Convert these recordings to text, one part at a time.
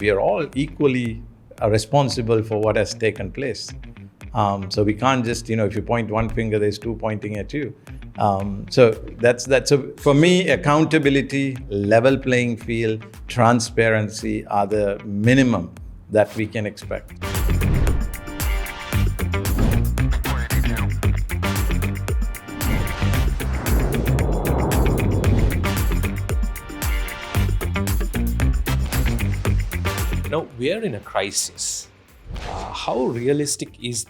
We are all equally responsible for what has taken place. So we can't just, if you point one finger, there's two pointing at you. So for me, accountability, level playing field, transparency are the minimum that we can expect. Now, we are in a crisis. How realistic is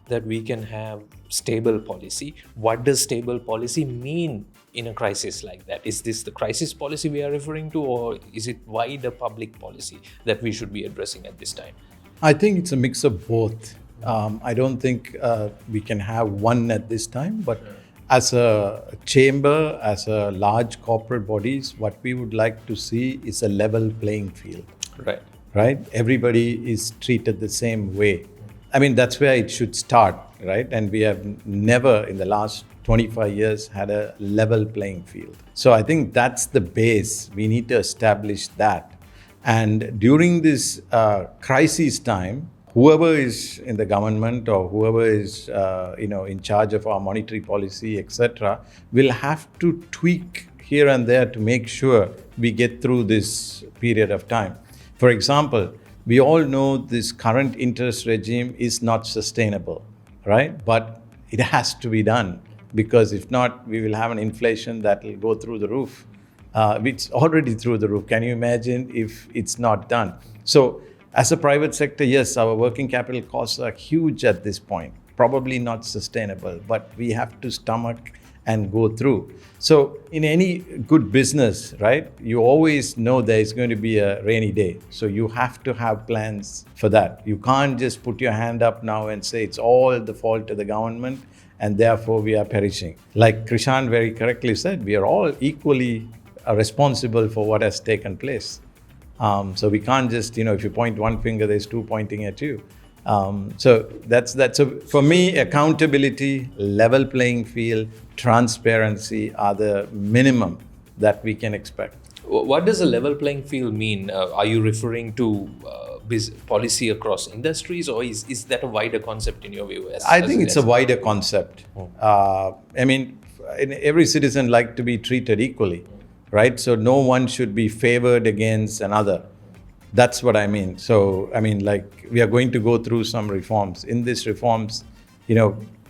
that we can have stable policy? What does stable policy mean in a crisis like that? Is this the crisis policy we are referring to, or is it wider public policy that we should be addressing at this time? I think it's a mix of both. I don't think we can have one at this time, but as a chamber, as a large corporate bodies, what we would like to see is a level playing field. Right? Everybody is treated the same way. I mean, that's where it should start, right? And we have never in the last 25 years had a level playing field. So I think that's the base. We need to establish that. And during this crisis time, whoever is in the government or whoever is in charge of our monetary policy, etc., will have to tweak here and there to make sure we get through this period of time. For example, we all know this current interest regime is not sustainable, right? But it has to be done, because if not, we will have an inflation that will go through the roof. It's already through the roof. Can you imagine if it's not done? So as a private sector, yes, our working capital costs are huge at this point, probably not sustainable, but we have to stomach and go through. So in any good business, right, you always know there is going to be a rainy day. So you have to have plans for that. You can't just put your hand up now and say it's all the fault of the government and therefore we are perishing. Like Krishan very correctly said, we are all equally responsible for what has taken place. So we can't just, if you point one finger, there's two pointing at you. So for me, accountability, level playing field, transparency are the minimum that we can expect. What does a level playing field mean? Are you referring to policy across industries, or is that a wider concept in your view? I think it's a wider concept. I mean, every citizen like to be treated equally, right? So no one should be favored against another. That's what I mean. So, we are going to go through some reforms. In these reforms,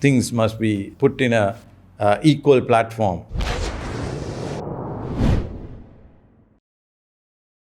things must be put in a equal platform.